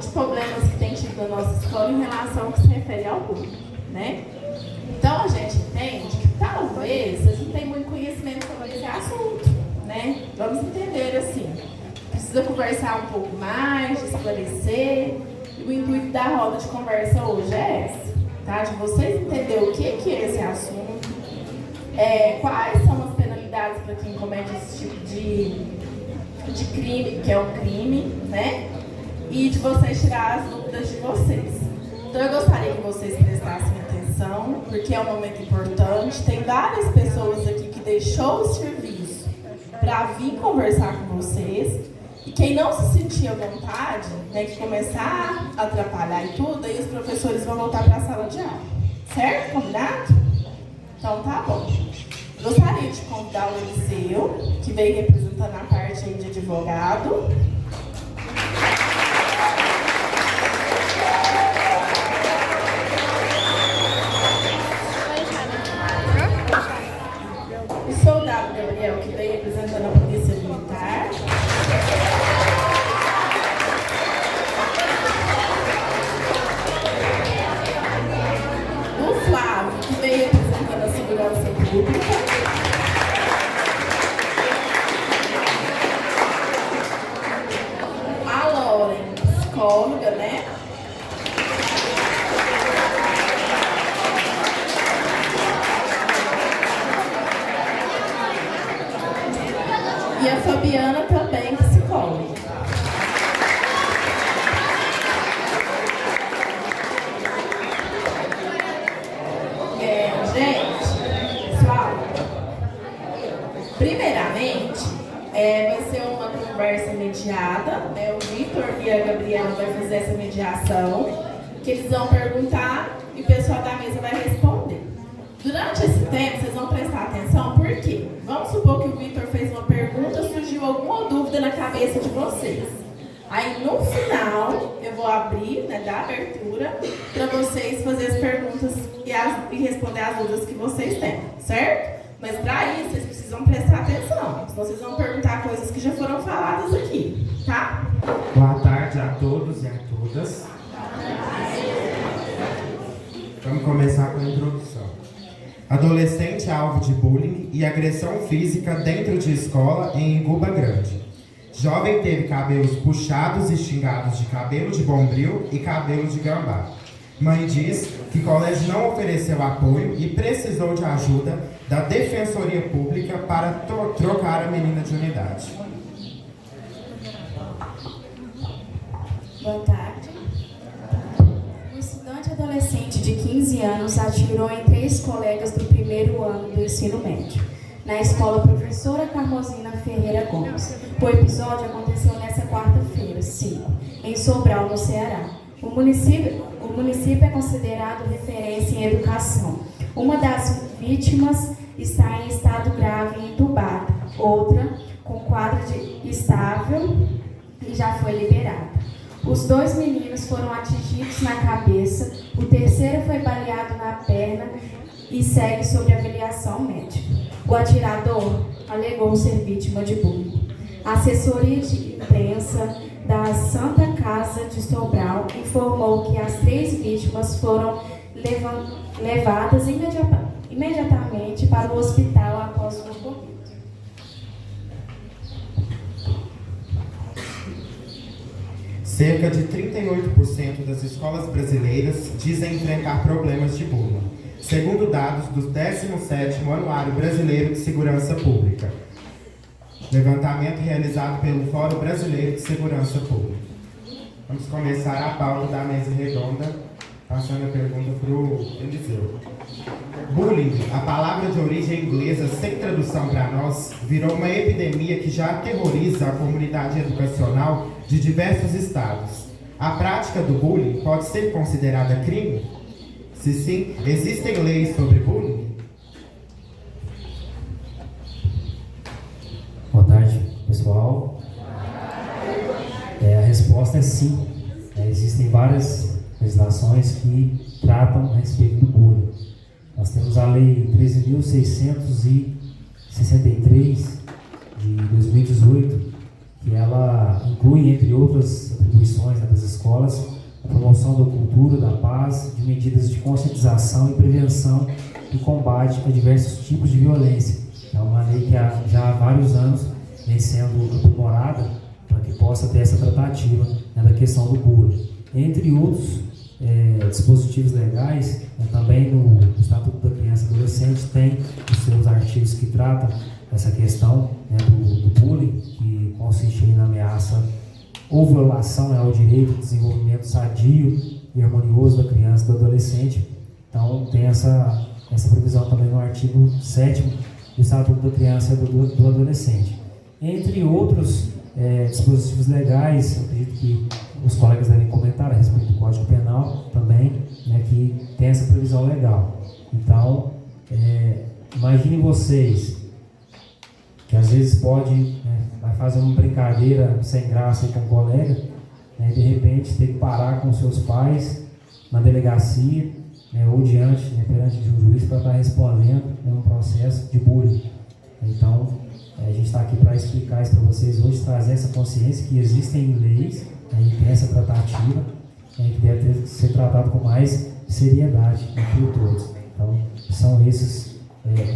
de problemas que tem tido na nossa escola em relação ao que se refere ao bullying, né? Então a gente entende que talvez vocês não tenham muito conhecimento sobre esse assunto, né? Vamos entender assim. Precisa conversar um pouco mais, esclarecer. E o intuito da roda de conversa hoje é esse, tá? De vocês entenderem o que é esse assunto, quais são as penalidades para quem comete esse tipo de crime, que é um crime, né? E de vocês tirar as dúvidas de vocês. Então eu gostaria que vocês prestassem atenção, porque é um momento importante. Tem várias pessoas aqui que deixou o serviço para vir conversar com vocês. E quem não se sentir à vontade, né, que começar a atrapalhar e tudo, aí os professores vão voltar para a sala de aula. Certo? Combinado? Então tá bom. Gostaria de convidar o Eliseu, que veio representando a parte aí de advogado. O soldado Gabriel, que veio representando a polícia militar. O Flávio, que veio representando a segurança pública. A Lauren, psicóloga, né? E a Fabiana também, psicóloga. Gente, pessoal, primeiramente, vai ser uma conversa mediada, né? O Vitor e a Gabriela vão fazer essa mediação, que eles vão perguntar e o pessoal da mesa vai responder. Durante esse tempo, vocês vão prestar atenção, por quê? Vamos supor que o Vitor fez uma pergunta, surgiu alguma dúvida na cabeça de vocês. Aí, no final, eu vou abrir, né, dar abertura, para vocês fazerem as perguntas e responder as dúvidas que vocês têm, certo? Mas, para isso, vocês precisam prestar atenção, senão vocês vão perguntar coisas que já foram faladas aqui, tá? Boa tarde a todos e a todas. Vamos começar com a introdução. Adolescente alvo de bullying e agressão física dentro de escola em Iguba Grande. Jovem teve cabelos puxados e xingados de cabelo de bombril e cabelo de gambá. Mãe diz que o colégio não ofereceu apoio e precisou de ajuda da Defensoria Pública para trocar a menina de unidade. Boa tarde. Um estudante adolescente de 15 anos atirou em 3 colegas do primeiro ano do ensino médio, na escola Professora Carmosina Ferreira Gomes. O episódio aconteceu nesta quarta-feira, 5, em Sobral, no Ceará. O município é considerado referência em educação. Uma das vítimas está em estado grave e entubada, outra com quadro estável e já foi liberada. Os 2 meninos foram atingidos na cabeça, o terceiro foi baleado na perna e segue sob avaliação médica. O atirador alegou ser vítima de bullying. A assessoria de imprensa da Santa Casa de Sobral informou que as 3 vítimas foram levadas imediatamente para o hospital após o ocorrido. Cerca de 38% das escolas brasileiras dizem enfrentar problemas de bullying, segundo dados do 17º Anuário Brasileiro de Segurança Pública. Levantamento realizado pelo Fórum Brasileiro de Segurança Pública. Vamos começar a pauta da mesa redonda, passando a pergunta para o Eliseu. Bullying, a palavra de origem inglesa sem tradução para nós, virou uma epidemia que já aterroriza a comunidade educacional de diversos estados. A prática do bullying pode ser considerada crime? Se sim, existem leis sobre bullying? Boa tarde, pessoal. A resposta é sim. Existem várias legislações que tratam a respeito do bullying. Nós temos a Lei 13.663 de 2018, que ela inclui, entre outras atribuições, né, das escolas, a promoção da cultura, da paz, de medidas de conscientização e prevenção e combate a diversos tipos de violência. É uma lei que já há vários anos vem sendo aprimorada para que possa ter essa tratativa, né, da questão do bullying. Entre outros dispositivos legais, também no Estatuto da Criança e Adolescente tem os seus artigos que tratam essa questão, né, do bullying, que consiste na ameaça ou violação, né, ao direito de desenvolvimento sadio e harmonioso da criança e do adolescente. Então tem essa previsão também no artigo 7º do Estatuto da Criança e do Adolescente. Entre outros dispositivos legais, eu acredito que os colegas devem comentar a respeito do Código Penal também, né, que tem essa previsão legal. Então, imaginem vocês que às vezes vai fazer uma brincadeira sem graça com um colega, né, e de repente ter que parar com seus pais na delegacia, né, ou diante, né, perante de um juiz para estar respondendo, né, um processo de bullying. Então, a gente está aqui para explicar isso para vocês hoje, trazer essa consciência que existem leis, né, e tem essa tratativa, né, que deve ser tratado com mais seriedade, né, por todos. Então, são esses,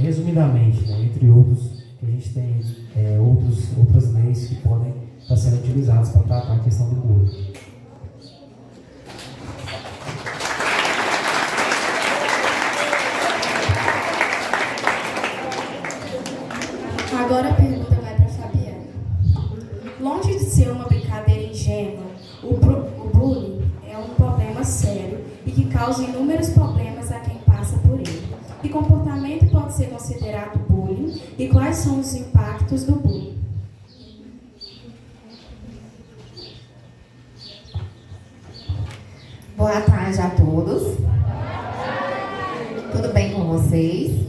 resumidamente, né, entre outros, que a gente tem outras leis que podem estar sendo utilizadas para tratar a questão do bullying. Agora a pergunta vai para a Fabiana. Longe de ser uma brincadeira ingênua, o bullying é um problema sério e que causa inúmeros problemas a quem passa por ele. Que comportamento pode ser considerado bullying e quais são os impactos do bullying? Boa tarde a todos. Tudo bem com vocês?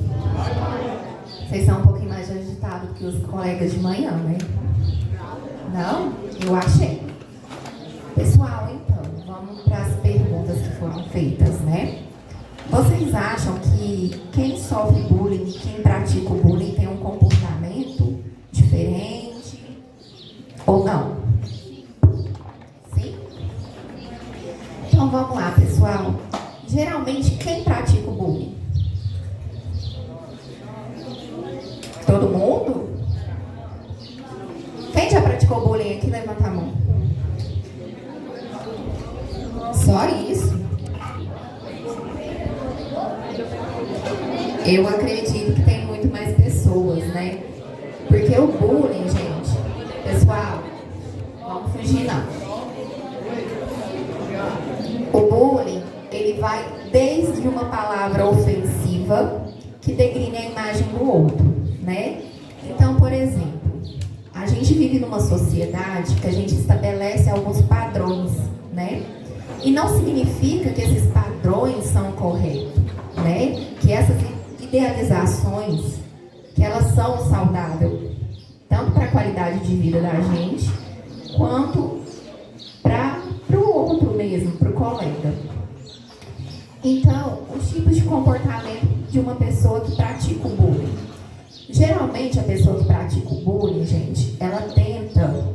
Vocês são um pouquinho mais agitados que os colegas de manhã, né? Não? Eu achei. Pessoal, então, vamos para as perguntas que foram feitas, né? Vocês acham que quem sofre bullying e quem pratica o bullying tem um comportamento diferente ou não? Sim? Então vamos lá, pessoal. Geralmente, quem pratica o bullying? Todo mundo? Quem já praticou bullying aqui? Levanta a mão. Só isso? Eu acredito que tem muito mais pessoas, né? Porque o bullying, gente, pessoal, vamos fugir não. O bullying, ele vai desde uma palavra ofensiva que degrine a imagem do outro, né? Então, por exemplo, a gente vive numa sociedade que a gente estabelece alguns padrões, né? E não significa que esses padrões são corretos, né? Que essas idealizações, que elas são saudáveis, tanto para a qualidade de vida da gente, quanto para o outro mesmo, para o colega. Então, os tipos de comportamento de uma pessoa que pratica o bullying. Geralmente, a pessoa que pratica o bullying, gente, ela tenta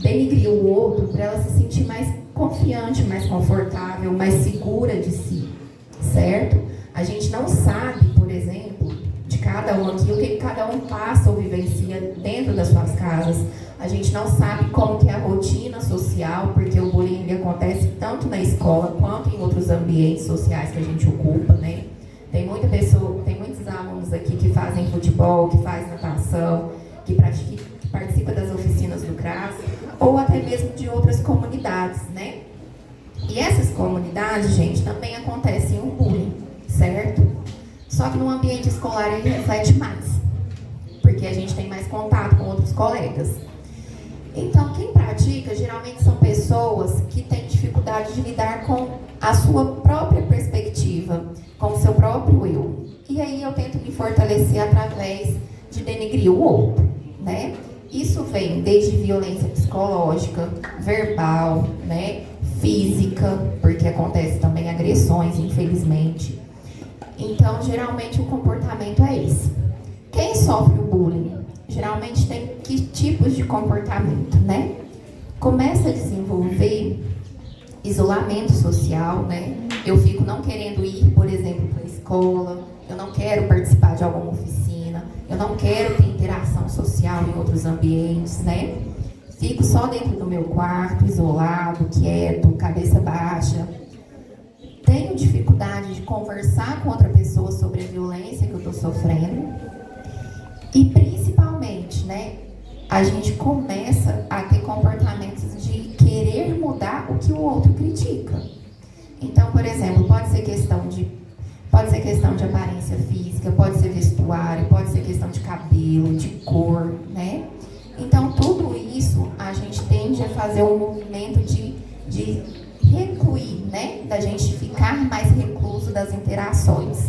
denigrir o outro para ela se sentir mais confiante, mais confortável, mais segura de si, certo? A gente não sabe, por exemplo, de cada um aqui, o que cada um passa ou vivencia dentro das suas casas. A gente não sabe como que é a rotina social, porque o bullying acontece tanto na escola quanto em outros ambientes sociais que a gente ocupa, né? Tem muita pessoa, tem muitos alunos aqui que fazem futebol, que fazem natação, que participa das oficinas do CRAS, ou até mesmo de outras comunidades, né? E essas comunidades, gente, também acontecem um bullying, certo? Só que no ambiente escolar ele reflete mais, porque a gente tem mais contato com outros colegas. Então, quem pratica, geralmente são pessoas que têm dificuldade de lidar com a sua própria perspectiva, com o seu próprio eu. E aí eu tento me fortalecer através de denegrir o outro, né? Isso vem desde violência psicológica, verbal, né? Física, porque acontece também agressões, infelizmente. Então, geralmente o comportamento é esse. Quem sofre o bullying geralmente tem que tipos de comportamento, né? Começa a desenvolver isolamento social, né? Eu fico não querendo ir, por exemplo, para a escola, eu não quero participar de alguma oficina, eu não quero ter interação social em outros ambientes, né? Fico só dentro do meu quarto, isolado, quieto, cabeça baixa. Tenho dificuldade de conversar com outra pessoa sobre a violência que eu estou sofrendo. E principalmente, né, a gente começa a ter comportamentos de querer mudar o que o outro critica. Então, por exemplo, pode ser questão de aparência física, pode ser vestuário, pode ser questão de cabelo, de cor, né? Então, tudo isso a gente tende a fazer um movimento de recluir, né? Da gente ficar mais recluso das interações.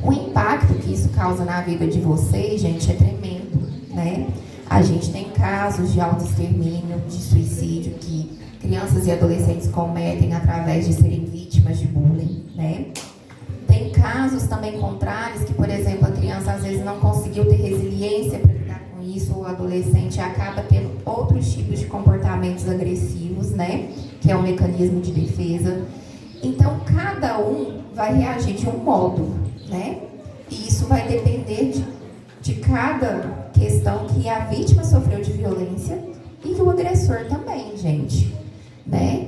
O impacto que isso causa na vida de vocês, gente, é tremendo, né? A gente tem casos de autoextermínio, de suicídio que crianças e adolescentes cometem através de serem vítimas de bullying, né? Tem casos também contrários que, por exemplo, a criança às vezes não conseguiu ter resiliência para lidar com isso, ou o adolescente acaba tendo outros tipos de comportamentos agressivos, né? Que é um mecanismo de defesa. Então, cada um vai reagir de um modo, né? E isso vai depender de cada questão que a vítima sofreu de violência e que o agressor também, gente, né?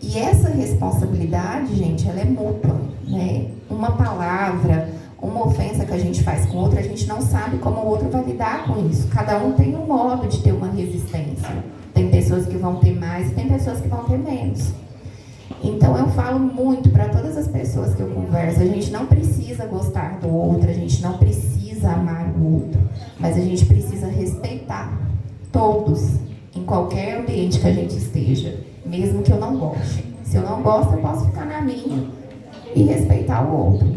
E essa responsabilidade, gente, ela é mútua, né? Uma palavra, uma ofensa que a gente faz com o outro, a gente não sabe como o outro vai lidar com isso. Cada um tem um modo de ter uma resistência. Tem pessoas que vão ter mais e tem pessoas que vão ter menos. Então, eu falo muito para todas as pessoas que eu converso, a gente não precisa gostar do outro, a gente não precisa amar o outro, mas a gente precisa respeitar todos, em qualquer ambiente que a gente esteja, mesmo que eu não goste. Se eu não gosto, eu posso ficar na minha e respeitar o outro.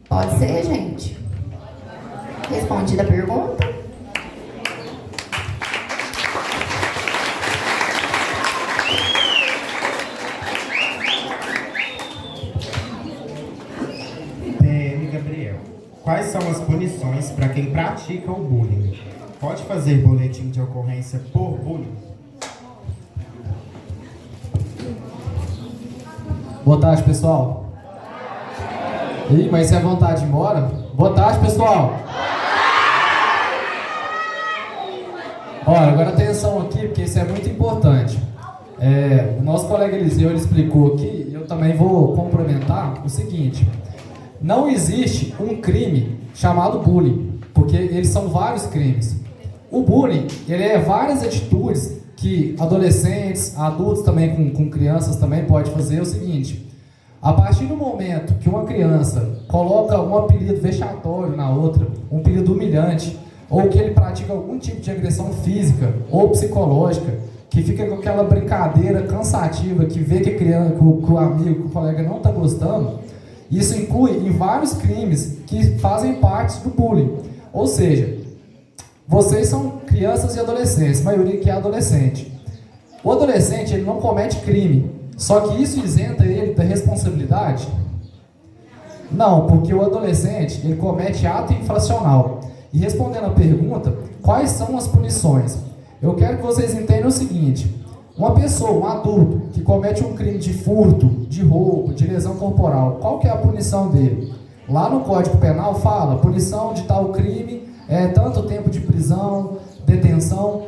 Pode ser, gente? Respondida a pergunta? Quais são as punições para quem pratica o bullying? Pode fazer boletim de ocorrência por bullying? Boa tarde, pessoal. Ih, mas se é vontade de ir embora? Boa tarde, pessoal. Olha, agora atenção aqui, porque isso é muito importante. O nosso colega Eliseu ele explicou aqui, e eu também vou complementar o seguinte. Não existe um crime chamado bullying, porque eles são vários crimes. O bullying, ele é várias atitudes que adolescentes, adultos também com crianças também pode fazer o seguinte. A partir do momento que uma criança coloca um apelido vexatório na outra, um apelido humilhante, ou que ele pratica algum tipo de agressão física ou psicológica, que fica com aquela brincadeira cansativa, que vê que a criança, que o amigo, que o colega não está gostando, isso inclui em vários crimes que fazem parte do bullying. Ou seja, vocês são crianças e adolescentes, a maioria que é adolescente. O adolescente ele não comete crime, só que isso isenta ele da responsabilidade? Não, porque o adolescente ele comete ato infracional. E respondendo a pergunta, quais são as punições? Eu quero que vocês entendam o seguinte. Uma pessoa, um adulto, que comete um crime de furto, de roubo, de lesão corporal, qual que é a punição dele? Lá no Código Penal fala, punição de tal crime é tanto tempo de prisão, detenção.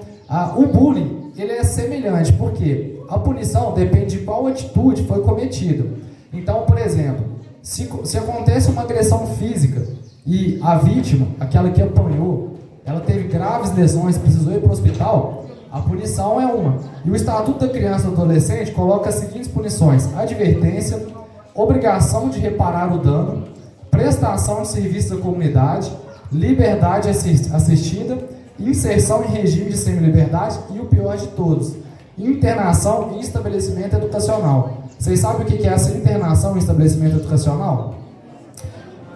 O bullying, ele é semelhante, porque a punição depende de qual atitude foi cometida. Então, por exemplo, se acontece uma agressão física e a vítima, aquela que apanhou, ela teve graves lesões, precisou ir para o hospital, a punição é uma. E o Estatuto da Criança e do Adolescente coloca as seguintes punições: advertência, obrigação de reparar o dano, prestação de serviço da comunidade, liberdade assistida, inserção em regime de semi-liberdade e o pior de todos, internação em estabelecimento educacional. Vocês sabem o que é essa internação em estabelecimento educacional?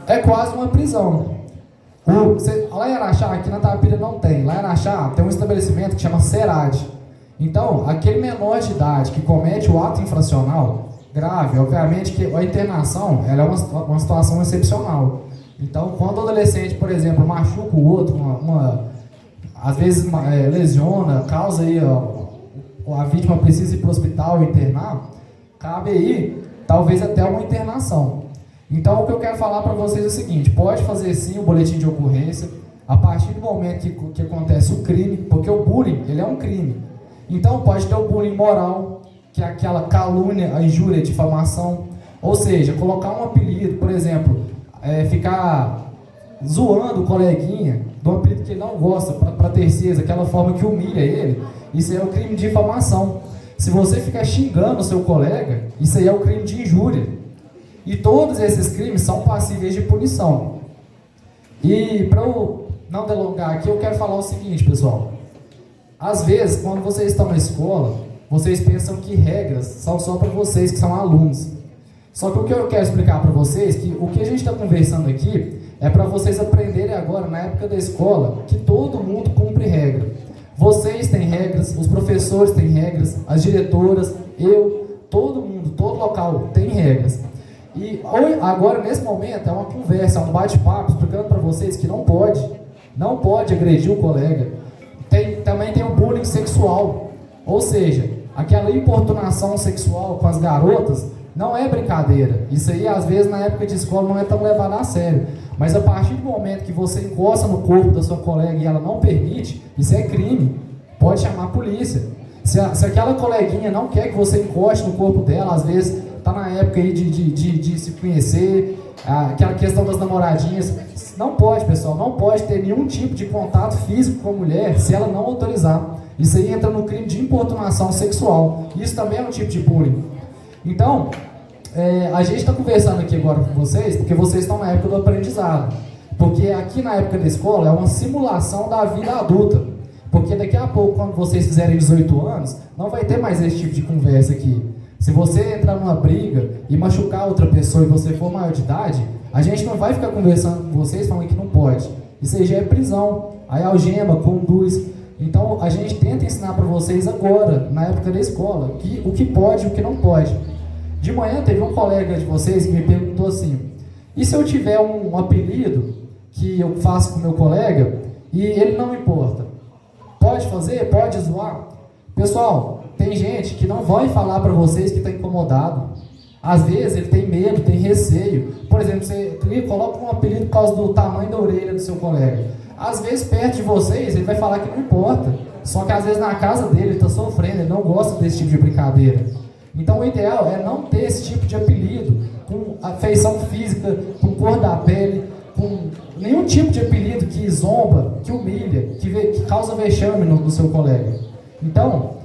É quase uma prisão. Lá em Araxá, aqui na Tapira não tem. Lá em Araxá tem um estabelecimento que chama SERAD. Então, aquele menor de idade que comete o ato infracional grave, obviamente que a internação ela é uma situação excepcional. Então, quando o adolescente, por exemplo, machuca o outro, às vezes lesiona, causa aí, a vítima precisa ir para o hospital e internar, cabe aí, talvez até uma internação. Então, o que eu quero falar para vocês é o seguinte: pode fazer sim o boletim de ocorrência a partir do momento que acontece o crime, porque o bullying, ele é um crime. Então, pode ter o bullying moral, que é aquela calúnia, a injúria, a difamação, ou seja, colocar um apelido, por exemplo, ficar zoando o coleguinha de um apelido que ele não gosta para terceiros, aquela forma que humilha ele, isso aí é o crime de difamação. Se você ficar xingando o seu colega, isso aí é o crime de injúria. E todos esses crimes são passíveis de punição. E para eu não delongar aqui, eu quero falar o seguinte, pessoal. Às vezes, quando vocês estão na escola, vocês pensam que regras são só para vocês que são alunos. Só que o que eu quero explicar para vocês, que o que a gente está conversando aqui, é para vocês aprenderem agora, na época da escola, que todo mundo cumpre regra. Vocês têm regras, os professores têm regras, as diretoras, todo mundo, todo local tem regras. E agora, nesse momento, é uma conversa, é um bate-papo, explicando para vocês que não pode agredir o colega. Também tem o bullying sexual, ou seja, aquela importunação sexual com as garotas, não é brincadeira. Isso aí, às vezes, na época de escola, não é tão levado a sério. Mas a partir do momento que você encosta no corpo da sua colega e ela não permite, isso é crime. Pode chamar a polícia. Se aquela coleguinha não quer que você encoste no corpo dela, às vezes está na época aí de se conhecer, aquela questão das namoradinhas, não pode, pessoal, não pode ter nenhum tipo de contato físico com a mulher se ela não autorizar. Isso aí entra no crime de importunação sexual. Isso também é um tipo de bullying. Então, a gente está conversando aqui agora com vocês, porque vocês estão na época do aprendizado. Porque aqui na época da escola é uma simulação da vida adulta. Porque daqui a pouco, quando vocês fizerem 18 anos, não vai ter mais esse tipo de conversa aqui. Se você entrar numa briga e machucar outra pessoa e você for maior de idade, a gente não vai ficar conversando com vocês falando que não pode. Isso aí já é prisão, aí algema, conduz. Então a gente tenta ensinar para vocês agora, na época da escola, o que pode e o que não pode. De manhã teve um colega de vocês que me perguntou assim: e se eu tiver um apelido que eu faço com meu colega e ele não importa? Pode fazer? Pode zoar? Pessoal, tem gente que não vai falar para vocês que está incomodado. Às vezes ele tem medo, tem receio. Por exemplo, você coloca um apelido por causa do tamanho da orelha do seu colega. Às vezes perto de vocês ele vai falar que não importa. Só que às vezes na casa dele ele está sofrendo, ele não gosta desse tipo de brincadeira. Então o ideal é não ter esse tipo de apelido, com a feição física, com cor da pele, com nenhum tipo de apelido que zomba, que humilha, que causa vexame no seu colega. Então,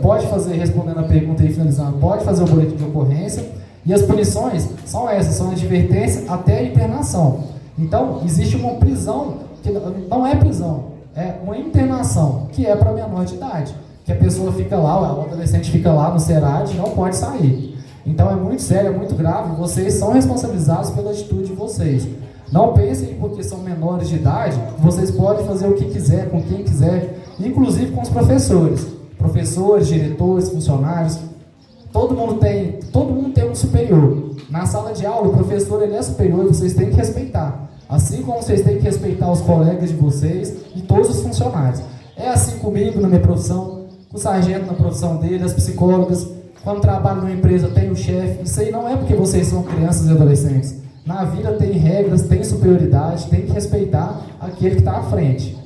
pode fazer, respondendo a pergunta e finalizando, pode fazer o boletim de ocorrência, e as punições são essas, são advertência até a internação. Então, existe uma prisão, que não é prisão, é uma internação, que é para menor de idade, que a pessoa fica lá, o adolescente fica lá no SERAD e não pode sair. Então é muito sério, é muito grave, vocês são responsabilizados pela atitude de vocês. Não pensem porque são menores de idade, vocês podem fazer o que quiser, com quem quiser, inclusive com os professores. Professores, diretores, funcionários, todo mundo tem um superior. Na sala de aula, o professor ele é superior e vocês têm que respeitar. Assim como vocês têm que respeitar os colegas de vocês e todos os funcionários. É assim comigo na minha profissão, o sargento na profissão dele, as psicólogas, quando trabalho numa empresa tem o chefe. Isso aí não é porque vocês são crianças e adolescentes. Na vida tem regras, tem superioridade, tem que respeitar aquele que está à frente.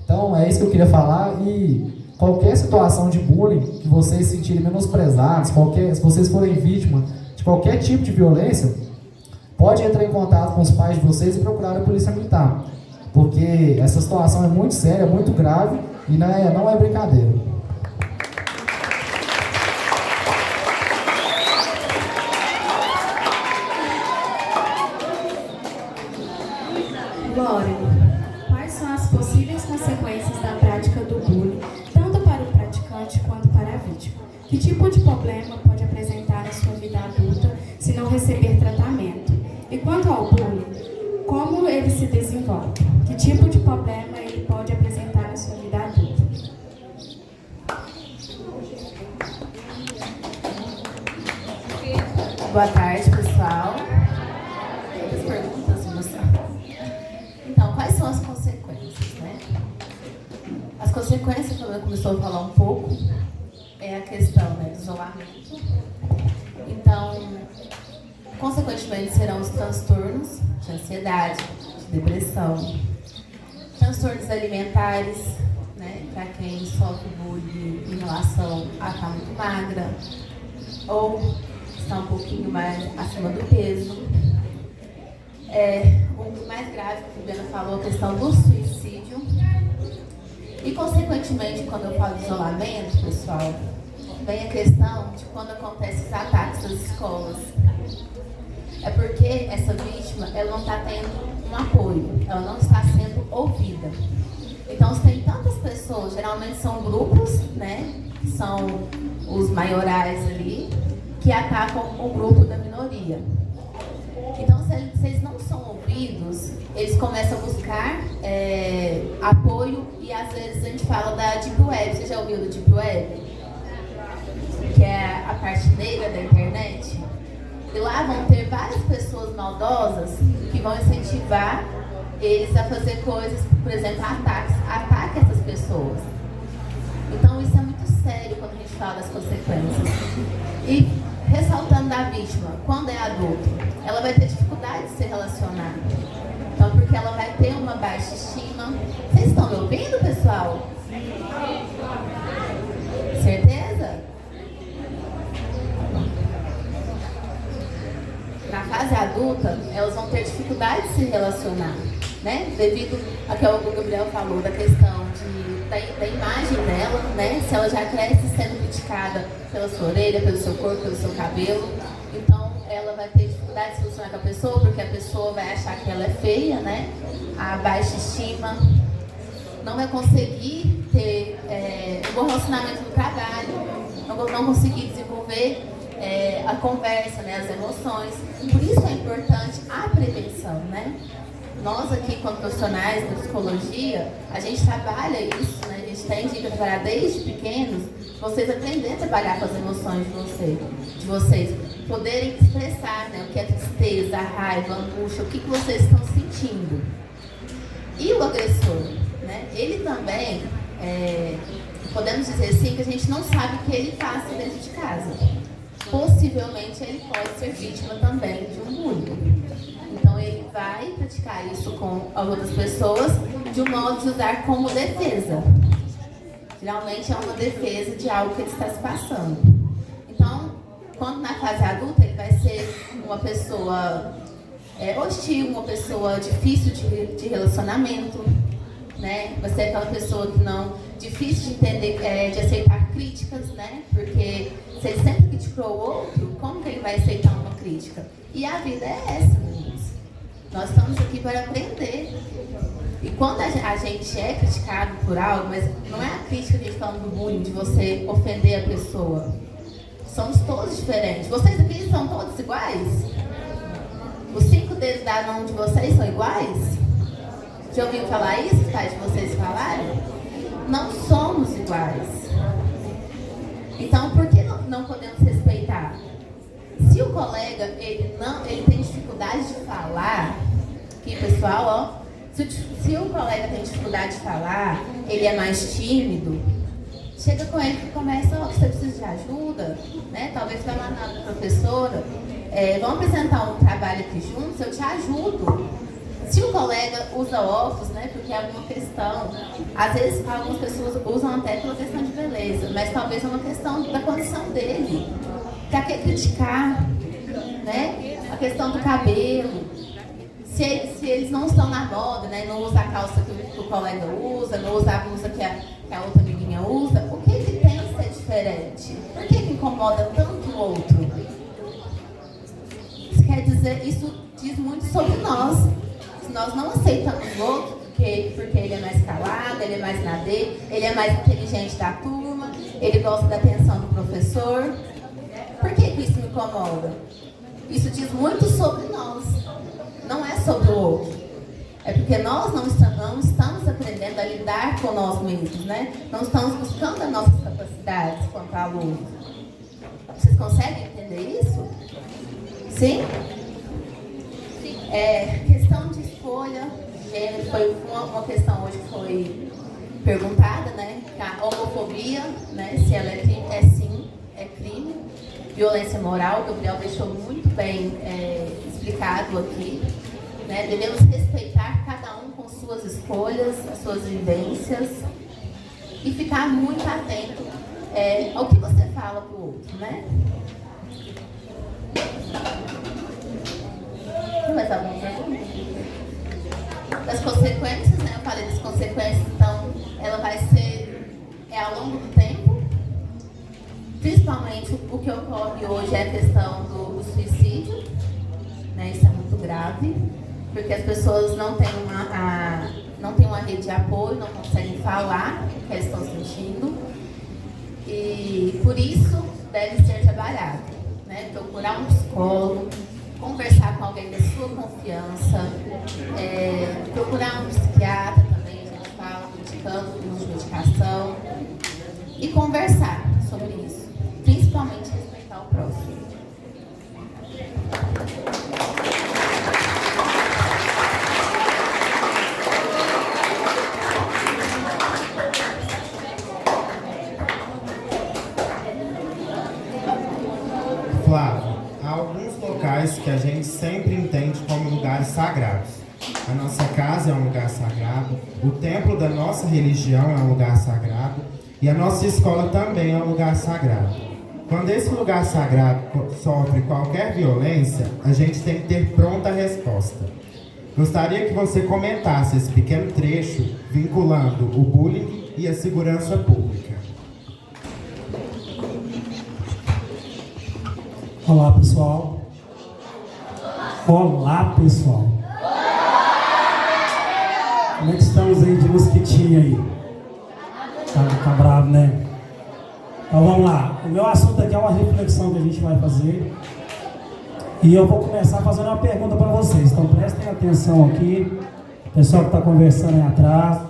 Então é isso que eu queria falar. E qualquer situação de bullying que vocês se sentirem menosprezados, se vocês forem vítima de qualquer tipo de violência, pode entrar em contato com os pais de vocês e procurar a polícia militar. Porque essa situação é muito séria, é muito grave e não é brincadeira. Glória, quais são as possíveis consequências da prática do bullying, tanto para o praticante quanto para a vítima? Que tipo de problema pode apresentar na sua vida adulta se não receber tratamento? E quanto ao bullying, como ele se desenvolve? Que tipo de problema ele pode apresentar na sua vida adulta? Boa tarde, pessoal. Muitas perguntas, moça. são as consequências, né? As consequências, como eu começou a falar um pouco, é a questão, né, do isolamento. Então, consequentemente, serão os transtornos de ansiedade, de depressão, transtornos alimentares, né, para quem sofre bullying em relação a estar muito magra ou está um pouquinho mais acima do peso. O mais grave que a Fabiana falou, a questão do suicídio. E, consequentemente, quando eu falo de isolamento, pessoal, vem a questão de quando acontecem os ataques das escolas. É porque essa vítima, ela não está tendo um apoio, ela não está sendo ouvida. Então, se tem tantas pessoas, geralmente são grupos, né, que são os maiorais ali, que atacam o grupo da minoria. Então, se eles não são ouvidos, eles começam a buscar apoio e, às vezes, a gente fala da Deep Web. Você já ouviu do Deep Web? Que é a parte negra da internet. E lá vão ter várias pessoas maldosas que vão incentivar eles a fazer coisas, por exemplo, ataque essas pessoas. Então, isso é muito sério quando a gente fala das consequências. E, ressaltando da vítima, quando é adulto, ela vai ter dificuldade de se relacionar. Então, porque ela vai ter uma baixa estima. Vocês estão me ouvindo, pessoal? Certeza? Na fase adulta, elas vão ter dificuldade de se relacionar, né? Devido a que o Gabriel falou, da questão da imagem dela, né? Se ela já cresce sendo criticada pela sua orelha, pelo seu corpo, pelo seu cabelo, então ela vai ter dificuldade de se relacionar com a pessoa, porque a pessoa vai achar que ela é feia, né? A baixa estima, não vai conseguir ter um bom relacionamento no trabalho, não conseguir desenvolver a conversa, né? As emoções. Por isso é importante a prevenção, né? Nós aqui, como profissionais da psicologia, a gente trabalha isso, né? A gente tem dica de trabalhar desde pequenos, vocês aprenderem a trabalhar com as emoções de vocês, poderem expressar, né, o que é tristeza, a raiva, a angústia, o que vocês estão sentindo. E o agressor, né? Ele também, podemos dizer assim, que a gente não sabe o que ele passa dentro de casa. Possivelmente ele pode ser vítima também de um bullying. Então ele vai praticar isso com as outras pessoas de um modo de usar como defesa. Geralmente é uma defesa de algo que ele está se passando. Então, quando na fase adulta ele vai ser uma pessoa hostil, uma pessoa difícil de relacionamento, né? Vai ser aquela pessoa que não, difícil de entender, de aceitar críticas, né? Porque se ele sempre criticou o outro, como que ele vai aceitar uma crítica? E a vida é essa, meninos. Nós estamos aqui para aprender. E quando a gente é criticado por algo, mas não é a crítica que a gente falando do bullying, de você ofender a pessoa. Somos todos diferentes. Vocês aqui são todos iguais? Os 5 dedos da mão de vocês são iguais? Já ouviram falar isso, que faz de vocês falarem? Não somos iguais. Então, por que não podemos respeitar? Se o colega ele tem dificuldade de falar, aqui pessoal, ó, se o colega tem dificuldade de falar, ele é mais tímido, chega com ele e começa, ó, você precisa de ajuda, né? Talvez vai lá na professora, vamos apresentar um trabalho aqui juntos, eu te ajudo. Se o colega usa óculos, né, porque é alguma questão, às vezes algumas pessoas usam até pela questão de beleza, mas talvez é uma questão da condição dele. Pra que criticar, né? A questão do cabelo. Se eles não estão na moda, né, não usa a calça que o colega usa, não usa a blusa que a outra amiguinha usa, o que tem que ser diferente? Por que incomoda tanto o outro? Isso quer dizer, isso diz muito sobre nós. Se nós não aceitamos o outro, porque ele é mais calado, ele é mais na dele, ele é mais inteligente da turma, ele gosta da atenção do professor. Por que isso me incomoda? Isso diz muito sobre nós. Não é sobre o outro. É porque nós não estamos aprendendo a lidar com nós mesmos, né? Não estamos buscando as nossas capacidades quanto alunos. Vocês conseguem entender isso? Sim? Questão de escolha de gênero foi perguntada, né, que a homofobia, né, se ela é sim, é crime, violência moral, o Gabriel deixou muito bem explicado aqui, né, devemos respeitar cada um com suas escolhas, as suas vivências e ficar muito atento ao que você fala para o outro, né? Mais alguma pergunta? Das consequências, né? Eu falei das consequências, então ela vai ser ao longo do tempo. Principalmente o que ocorre hoje é a questão do suicídio, né? Isso é muito grave, porque as pessoas não têm uma rede de apoio, não conseguem falar o que eles estão sentindo. E por isso deve ser trabalhado, né? Procurar um psicólogo, conversar com alguém da sua confiança, procurar um psiquiatra também, a gente fala, indicando o uso de medicação, e conversar sobre isso, principalmente respeitar o próximo. Flávio, há alguns locais que a gente sempre entende como lugares sagrados. A nossa casa é um lugar sagrado, o templo da nossa religião é um lugar sagrado e a nossa escola também é um lugar sagrado. Quando esse lugar sagrado sofre qualquer violência, a gente tem que ter pronta resposta. Gostaria que você comentasse esse pequeno trecho vinculando o bullying e a segurança pública. Olá, pessoal. Olá, pessoal. Como é que estamos aí de mosquitinho aí? Tá bravo, né? Então vamos lá. O meu assunto aqui é uma reflexão que a gente vai fazer. E eu vou começar fazendo uma pergunta para vocês. Então prestem atenção aqui. O pessoal que está conversando aí atrás.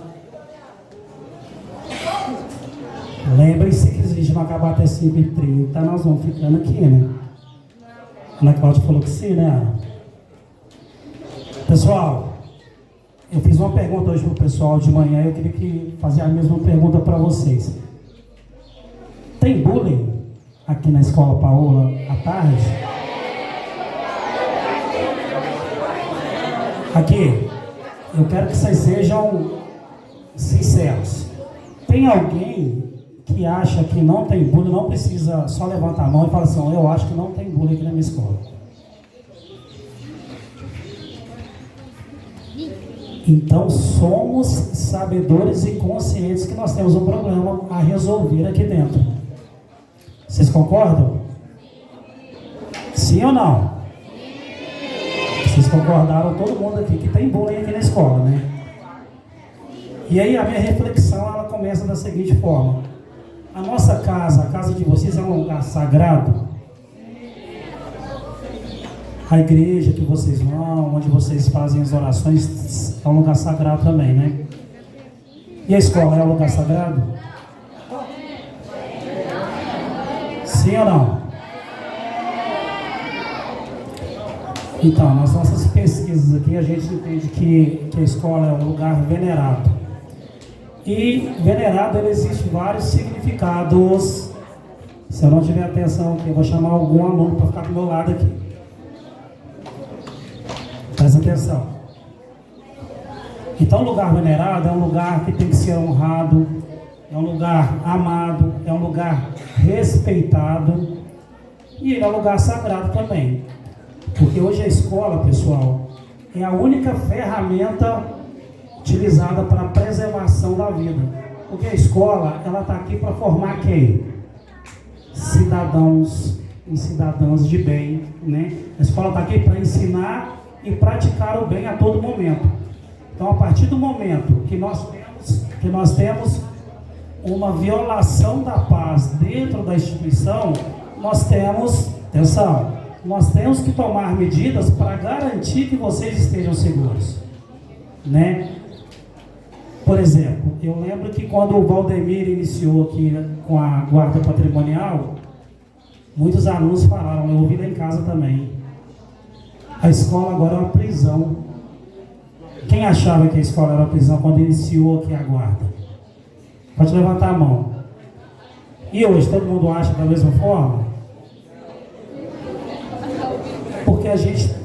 Lembrem-se que se a gente não acabar até 5h30, nós vamos ficando aqui, né? Ana Cláudia falou que sim, né, Ana? Pessoal, eu fiz uma pergunta hoje para o pessoal de manhã e eu queria fazer a mesma pergunta para vocês. Tem bullying aqui na Escola Paola à tarde? Aqui, eu quero que vocês sejam sinceros. Tem alguém que acha que não tem bullying, não precisa só levantar a mão e falar assim, eu acho que não tem bullying aqui na minha escola. Então somos sabedores e conscientes que nós temos um problema a resolver aqui dentro. Vocês concordam? Sim ou não? Vocês concordaram, todo mundo aqui, que tem bullying aqui na escola, né? E aí a minha reflexão, ela começa da seguinte forma. A nossa casa, a casa de vocês é um lugar sagrado? A igreja que vocês vão, onde vocês fazem as orações, é um lugar sagrado também, né? E a escola é um lugar sagrado? Sim ou não? Então, nas nossas pesquisas aqui, a gente entende que a escola é um lugar venerado. E venerado, ele existe vários significados. Se eu não tiver atenção aqui, eu vou chamar algum aluno para ficar do meu lado aqui. Presta atenção. Então, lugar venerado é um lugar que tem que ser honrado, é um lugar amado, é um lugar respeitado e ele é um lugar sagrado também. Porque hoje a escola, pessoal, é a única ferramenta utilizada para a preservação da vida. Porque a escola, ela está aqui para formar quem? Cidadãos e cidadãs de bem, né? A escola está aqui para ensinar e praticar o bem a todo momento. Então, a partir do momento que nós temos uma violação da paz dentro da instituição, nós temos que tomar medidas para garantir que vocês estejam seguros, né? Por exemplo, eu lembro que quando o Valdemir iniciou aqui com a guarda patrimonial, muitos alunos falaram, eu ouvi lá em casa também, a escola agora é uma prisão. Quem achava que a escola era uma prisão quando iniciou aqui a guarda? Pode levantar a mão. E hoje, todo mundo acha da mesma forma? Porque a gente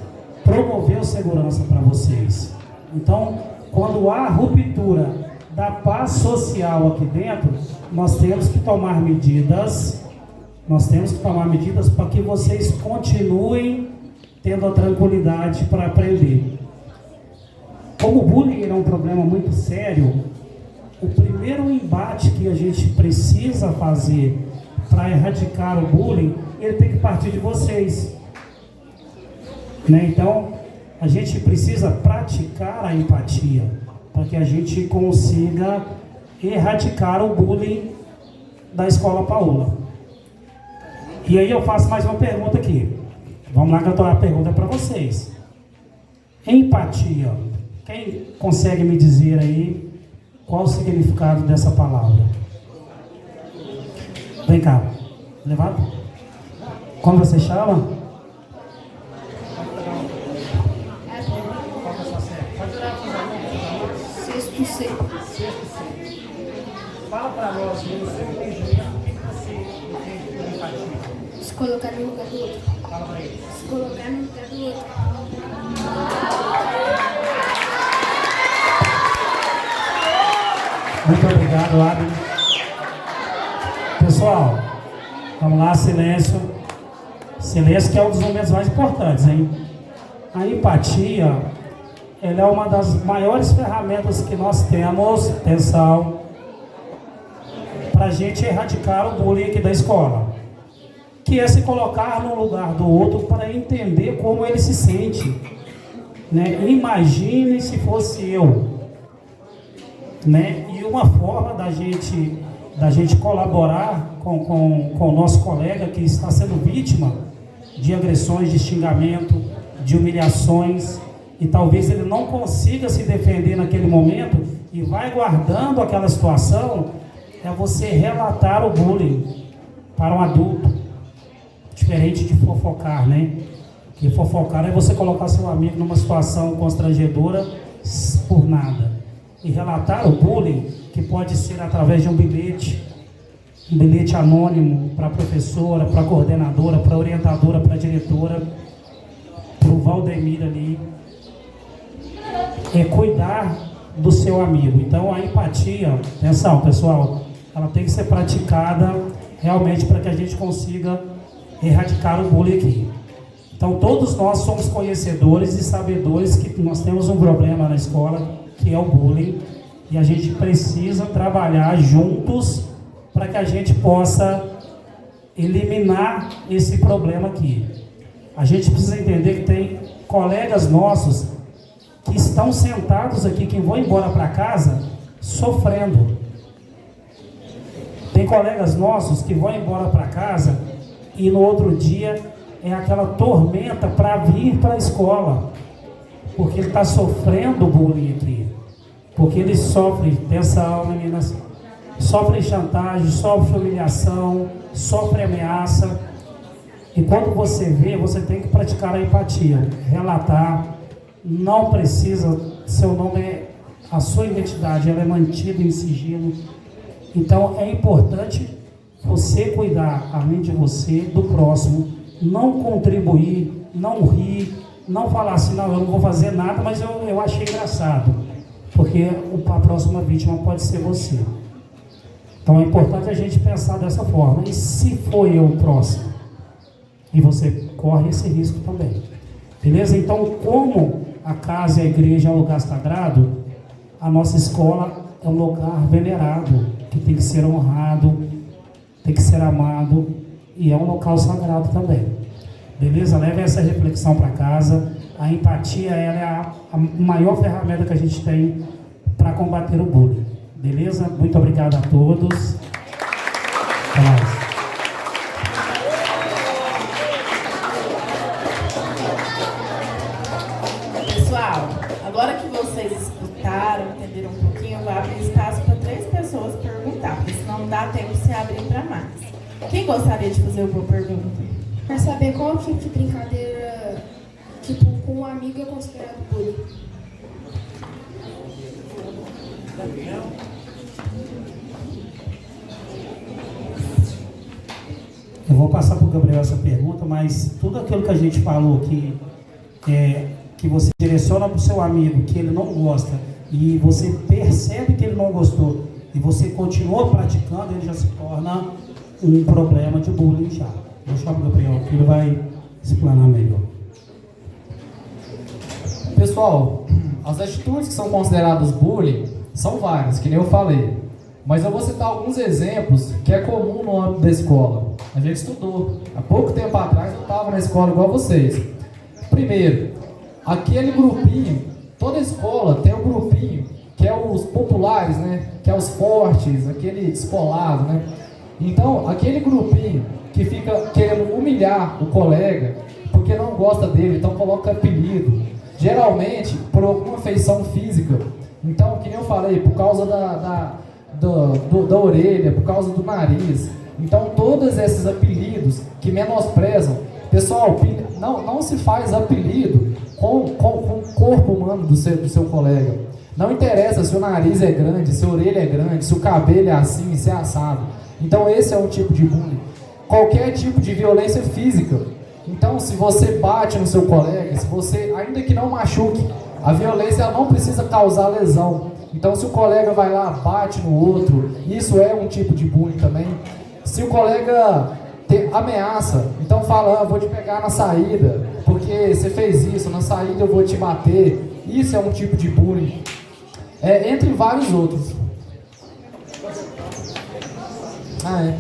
promoveu segurança para vocês. Então, quando há ruptura da paz social aqui dentro, nós temos que tomar medidas para que vocês continuem tendo a tranquilidade para aprender. Como o bullying é um problema muito sério, o primeiro embate que a gente precisa fazer para erradicar o bullying, ele tem que partir de vocês. Né? Então, a gente precisa praticar a empatia para que a gente consiga erradicar o bullying da Escola Paola. E aí eu faço mais uma pergunta aqui. Vamos lá que eu tô a pergunta para vocês. Empatia. Quem consegue me dizer aí qual o significado dessa palavra? Vem cá. Levanta. Como você chama? Sexto C. Fala para nós, no seu entendimento, o que você entende por empatia? Se colocar no lugar do outro. Fala para ele. Se colocar no lugar do outro. Muito obrigado, Abel. Pessoal, vamos lá, silêncio. Silêncio que é um dos momentos mais importantes, hein? A empatia, ela é uma das maiores ferramentas que nós temos, atenção, para a gente erradicar o bullying aqui da escola. Que é se colocar no lugar do outro para entender como ele se sente. Né? Imagine se fosse eu. Né? E uma forma da gente colaborar com o nosso colega que está sendo vítima de agressões, de xingamento, de humilhações, e talvez ele não consiga se defender naquele momento e vai guardando aquela situação, é você relatar o bullying para um adulto, diferente de fofocar, né? Que fofocar é você colocar seu amigo numa situação constrangedora por nada. E relatar o bullying, que pode ser através de um bilhete anônimo para a professora, para a coordenadora, para a orientadora, para a diretora, para o Valdemir ali, é cuidar do seu amigo. Então a empatia, atenção pessoal, ela tem que ser praticada realmente para que a gente consiga erradicar o bullying aqui. Então todos nós somos conhecedores e sabedores que nós temos um problema na escola, que é o bullying, e a gente precisa trabalhar juntos para que a gente possa eliminar esse problema aqui. A gente precisa entender que tem colegas nossos que estão sentados aqui, que vão embora para casa sofrendo. Tem colegas nossos que vão embora para casa e no outro dia é aquela tormenta para vir para a escola, porque ele está sofrendo bullying aqui, porque ele sofre, atenção meninas, sofre chantagem, sofre humilhação, sofre ameaça. E quando você vê, você tem que praticar a empatia, relatar. Não precisa, seu nome a sua identidade, ela é mantida em sigilo. Então é importante você cuidar, além de você, do próximo, não contribuir, não rir, não falar assim, não, eu não vou fazer nada, mas eu achei engraçado, porque a próxima vítima pode ser você. Então é importante a gente pensar dessa forma. E se for eu o próximo? E você corre esse risco também. Beleza? Então, como a casa e a igreja é um lugar sagrado, a nossa escola é um lugar venerado, que tem que ser honrado, tem que ser amado, e é um local sagrado também. Beleza? Leve essa reflexão para casa. A empatia, ela é a maior ferramenta que a gente tem para combater o bullying. Beleza? Muito obrigado a todos. Até mais. Pessoal, agora que vocês escutaram, entenderam um pouquinho, eu vou abrir espaço para 3 pessoas perguntar, porque senão não dá tempo de se abrir para mais. Quem gostaria de fazer uma pergunta? Quer saber qual tipo de brincadeira, tipo, com um amigo é considerado bullying? Eu vou passar para o Gabriel essa pergunta, mas tudo aquilo que a gente falou que você direciona para o seu amigo que ele não gosta e você percebe que ele não gostou e você continua praticando, ele já se torna um problema de bullying já. Vou chamar o Gabriel, que ele vai explanar melhor. Pessoal, as atitudes que são consideradas bullying são várias, que nem eu falei. Mas eu vou citar alguns exemplos que é comum no âmbito da escola. A gente estudou. Há pouco tempo atrás eu estava na escola igual vocês. Primeiro, aquele grupinho, toda escola tem um grupinho que é os populares, né? Que é os fortes, aquele descolado, né? Então, aquele grupinho que fica querendo humilhar o colega porque não gosta dele, então coloca apelido. Geralmente, por alguma feição física. Então, que nem eu falei, por causa da orelha, por causa do nariz. Então, todos esses apelidos que menosprezam. Pessoal, não se faz apelido com o corpo humano do seu colega. Não interessa se o nariz é grande, se a orelha é grande, se o cabelo é assim, se é assado. Então, esse é um tipo de bullying. Qualquer tipo de violência física. Então, se você bate no seu colega, se você, ainda que não machuque, a violência ela não precisa causar lesão. Então, se o colega vai lá, bate no outro, isso é um tipo de bullying também. Se o colega ameaça, então fala, vou te pegar na saída, porque você fez isso, na saída eu vou te bater, isso é um tipo de bullying. Entre vários outros. Verdade.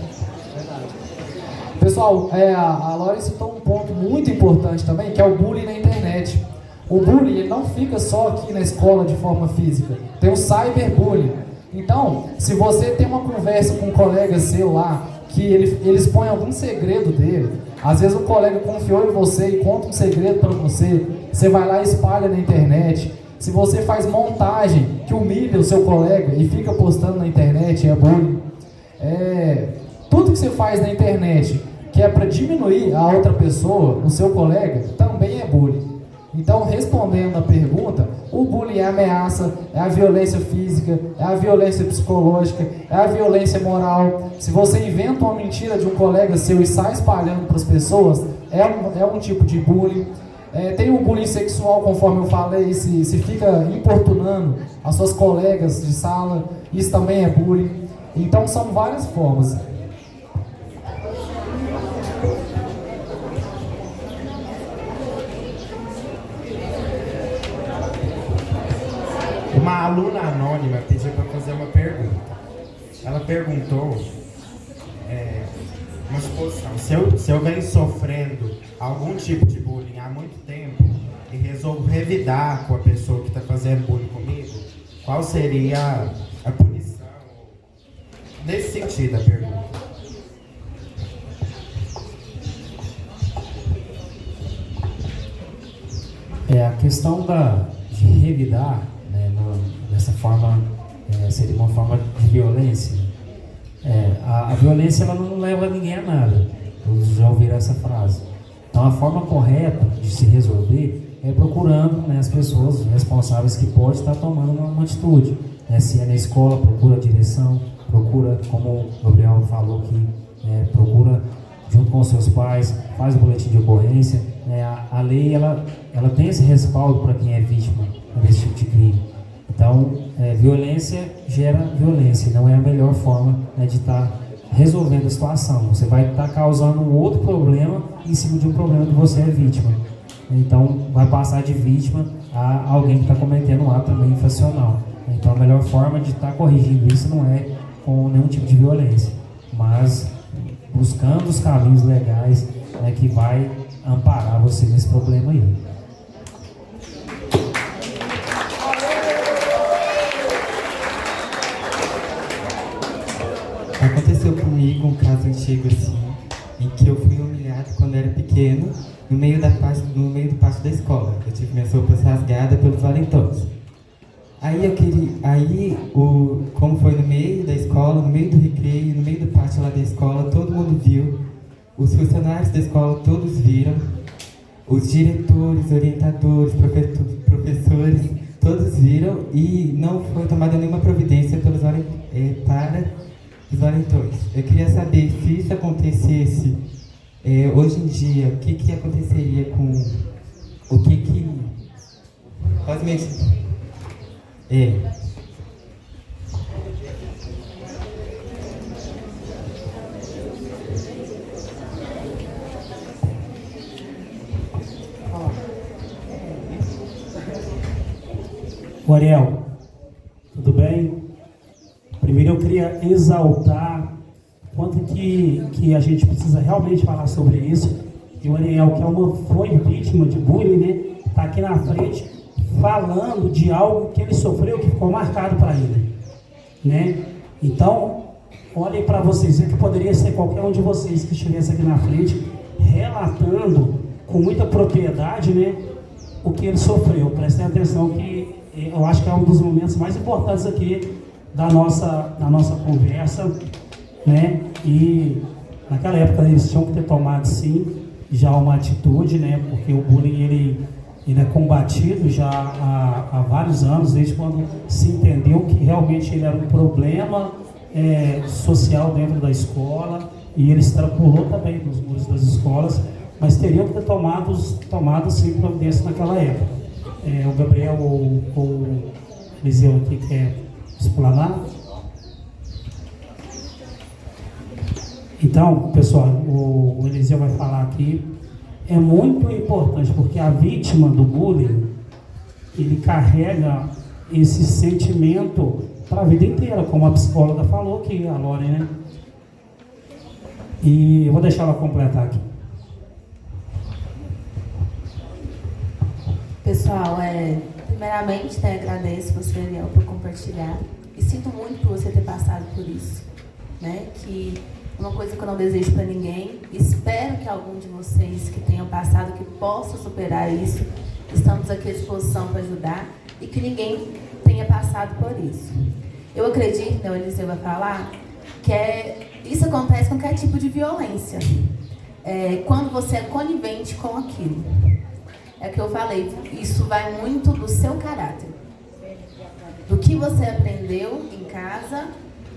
Pessoal, a Lore citou um ponto muito importante também, que é o bullying na internet. O bullying ele não fica só aqui na escola de forma física, tem o cyberbullying. Então, se você tem uma conversa com um colega seu lá, que ele expõe algum segredo dele, às vezes o colega confiou em você e conta um segredo para você, você vai lá e espalha na internet. Se você faz montagem que humilha o seu colega e fica postando na internet, é bullying. Tudo que você faz na internet que é para diminuir a outra pessoa, o seu colega, também é bullying. Então, respondendo a pergunta, o bullying é a ameaça, é a violência física, é a violência psicológica, é a violência moral. Se você inventa uma mentira de um colega seu e sai espalhando para as pessoas, é um tipo de bullying. Tem o bullying sexual, conforme eu falei, se fica importunando as suas colegas de sala, isso também é bullying. Então, são várias formas. Uma aluna anônima pediu para fazer uma pergunta. Ela perguntou, uma suposição, se eu venho sofrendo algum tipo de bullying há muito tempo e resolvo revidar com a pessoa que está fazendo bullying comigo, qual seria a punição? Nesse sentido, a pergunta. A questão de revidar, dessa forma, seria uma forma de violência. A violência ela não leva ninguém a nada. Todos já ouviram essa frase. Então, a forma correta de se resolver é procurando as pessoas responsáveis que podem estar tomando uma atitude. Se é na escola, procura a direção, procura, como o Gabriel falou aqui, procura junto com os seus pais, faz o boletim de ocorrência. A lei ela tem esse respaldo para quem é vítima desse tipo de crime. Então, violência gera violência, não é a melhor forma de estar resolvendo a situação. Você vai estar causando um outro problema em cima de um problema que você é vítima. Então, vai passar de vítima a alguém que está cometendo um ato também infracional. Então, a melhor forma de estar corrigindo isso não é com nenhum tipo de violência, mas buscando os caminhos legais que vai amparar você nesse problema aí. Aconteceu comigo um caso antigo assim, em que eu fui humilhado quando era pequeno, no meio do pátio da escola. Eu tive minhas roupas rasgadas pelos valentões. Como foi no meio da escola, no meio do recreio, no meio do pátio lá da escola, todo mundo viu, os funcionários da escola todos viram, os diretores, orientadores, professores, todos viram e não foi tomada nenhuma providência para os valentões. Eu queria saber se isso acontecesse hoje em dia, o que aconteceria com o que basicamente O Ariel, tudo bem? Primeiro eu queria exaltar quanto que a gente precisa realmente falar sobre isso. E o Ariel, que foi vítima de bullying, né? Está aqui na frente falando de algo que ele sofreu, que ficou marcado para ele, né? Então, olhem para vocês, que poderia ser qualquer um de vocês que estivesse aqui na frente, relatando com muita propriedade, né, o que ele sofreu. Prestem atenção que eu acho que é um dos momentos mais importantes aqui da nossa conversa, né? E naquela época eles tinham que ter tomado, sim, já uma atitude, né? Porque o bullying ele é combatido já há vários anos, desde quando se entendeu que realmente ele era um problema social dentro da escola, e ele extrapolou também nos muros das escolas, mas teriam que ter tomado sim providência naquela época. O Gabriel ou o Eliseu aqui quer explanar? Então, pessoal, o Eliseu vai falar aqui. É muito importante, porque a vítima do bullying, ele carrega esse sentimento para a vida inteira, como a psicóloga falou aqui, a Lore, né? E eu vou deixar ela completar aqui. Pessoal, primeiramente, agradeço você, Ariel, por compartilhar. E sinto muito por você ter passado por isso, né? Que uma coisa que eu não desejo para ninguém. Espero que algum de vocês que tenham passado, que possa superar isso. Estamos aqui à disposição para ajudar e que ninguém tenha passado por isso. Eu acredito, né, o Eliseu vai falar, que isso acontece com qualquer tipo de violência. Quando você é conivente com aquilo. É que eu falei, isso vai muito do seu caráter. Do que você aprendeu em casa,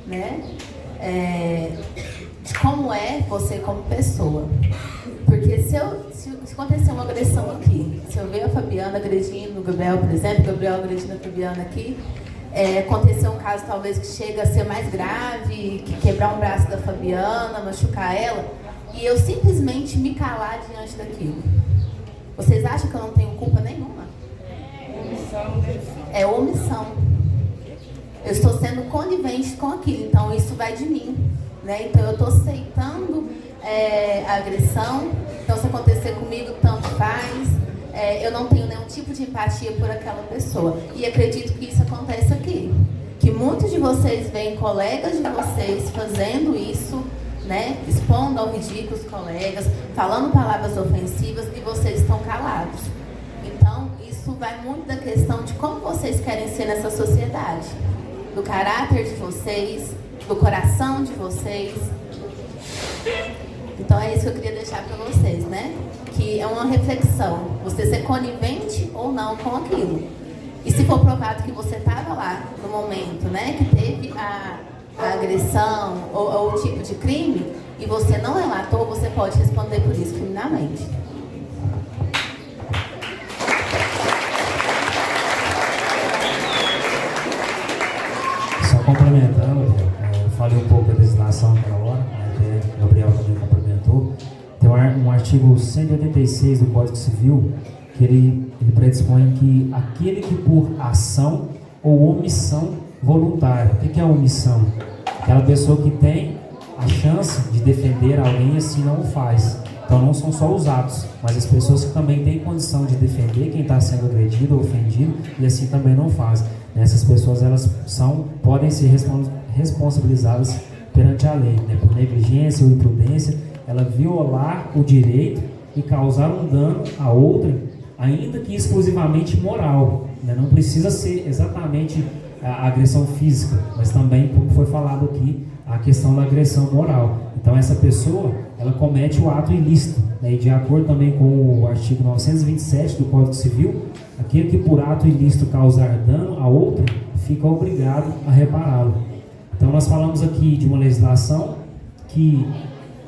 né? De como é você como pessoa. Porque se acontecer uma agressão aqui, se eu ver a Fabiana agredindo o Gabriel, por exemplo, o Gabriel agredindo a Fabiana aqui, acontecer um caso talvez que chega a ser mais grave, que quebrar um braço da Fabiana, machucar ela, e eu simplesmente me calar diante daquilo. Vocês acham que eu não tenho culpa nenhuma? É omissão. Eu estou sendo conivente com aquilo, então isso vai de mim, né? Então eu estou aceitando a agressão, então se acontecer comigo, tanto faz. Eu não tenho nenhum tipo de empatia por aquela pessoa. E acredito que isso acontece aqui. Que muitos de vocês veem colegas de vocês fazendo isso, né? Expondo ao ridículo os colegas, falando palavras ofensivas e vocês estão calados. Então, isso vai muito da questão de como vocês querem ser nessa sociedade. Do caráter de vocês, do coração de vocês. Então, é isso que eu queria deixar para vocês, né? Que é uma reflexão. Você ser conivente ou não com aquilo. E se for provado que você estava lá no momento, né? Que teve a agressão ou o tipo de crime, e você não relatou, você pode responder por isso criminalmente. Só complementando, eu falei um pouco da legislação naquela hora, né, que o Gabriel também complementou. Tem um artigo 186 do Código Civil que ele predispõe que aquele que por ação ou omissão voluntária. O que é a omissão? Aquela pessoa que tem a chance de defender alguém e assim não o faz. Então não são só os atos, mas as pessoas que também têm condição de defender quem está sendo agredido ou ofendido e assim também não fazem. Essas pessoas elas podem ser responsabilizadas perante a lei, né? Por negligência ou imprudência, ela violar o direito e causar um dano a outra, ainda que exclusivamente moral, né? Não precisa ser exatamente a agressão física, mas também, como foi falado aqui, a questão da agressão moral. Então essa pessoa, ela comete o ato ilícito, né? E de acordo também com o artigo 927 do Código Civil, aquele que por ato ilícito causar dano a outra, fica obrigado a repará-lo. Então nós falamos aqui de uma legislação que,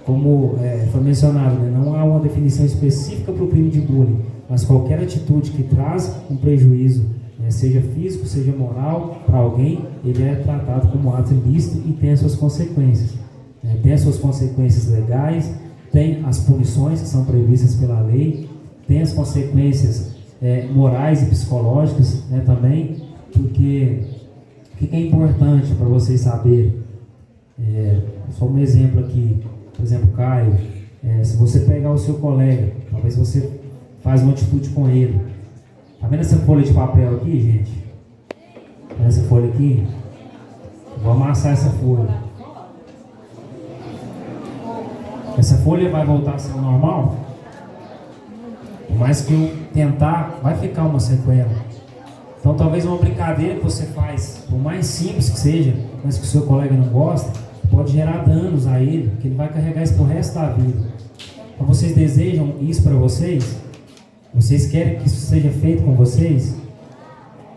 como foi mencionado, né, não há uma definição específica para o crime de bullying, mas qualquer atitude que traz um prejuízo, né, seja físico, seja moral, para alguém, ele é tratado como ato ilícito e tem as suas consequências. Tem as suas consequências legais, tem as punições que são previstas pela lei, tem as consequências morais e psicológicas, né, também, porque o que é importante para vocês saberem? Só um exemplo aqui, por exemplo, Caio, se você pegar o seu colega, talvez você faz uma atitude com ele. Tá vendo essa folha de papel aqui, gente? Tá vendo essa folha aqui? Vou amassar essa folha. Essa folha vai voltar a ser o normal? Por mais que eu tentar, vai ficar uma sequela. Então talvez uma brincadeira que você faz, por mais simples que seja, mas que o seu colega não gosta, pode gerar danos a ele, que ele vai carregar isso pro resto da vida. Então vocês desejam isso para vocês? Vocês querem que isso seja feito com vocês?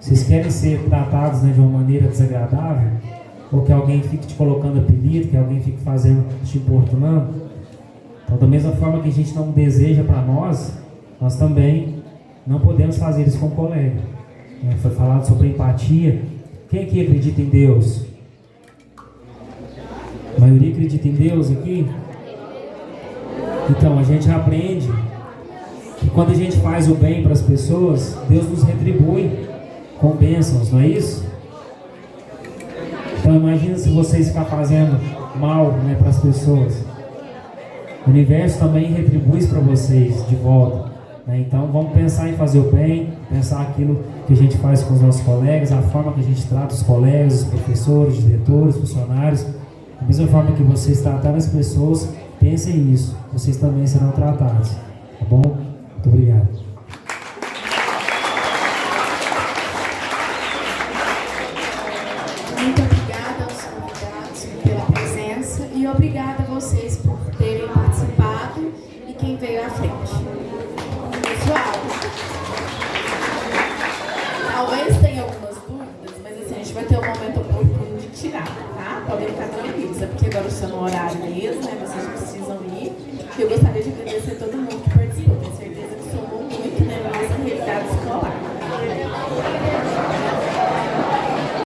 Vocês querem ser tratados, né, de uma maneira desagradável? Ou que alguém fique te colocando apelido, que alguém fique te importunando? Então da mesma forma que a gente não deseja para nós também não podemos fazer isso com o colega. Foi falado sobre empatia. Quem aqui acredita em Deus? A maioria acredita em Deus aqui? Então, a gente aprende que quando a gente faz o bem para as pessoas, Deus nos retribui com bênçãos, não é isso? Então, imagina se vocês ficarem fazendo mal, né, para as pessoas. O universo também retribui isso para vocês de volta. Então vamos pensar em fazer o bem, pensar aquilo que a gente faz com os nossos colegas, a forma que a gente trata os colegas, os professores, diretores, funcionários. Da mesma forma que vocês trataram as pessoas, pensem nisso, vocês também serão tratados. Tá bom? Muito obrigado. Muito obrigada aos convidados pela presença e obrigada a vocês por terem participado e quem veio à frente. Pessoal, talvez tenha algumas dúvidas, mas assim, a gente vai ter um momento oportuno de tirar, tá? Podem ficar tranquilos, é porque agora estamos no horário mesmo, né? Vocês precisam ir. Eu gostaria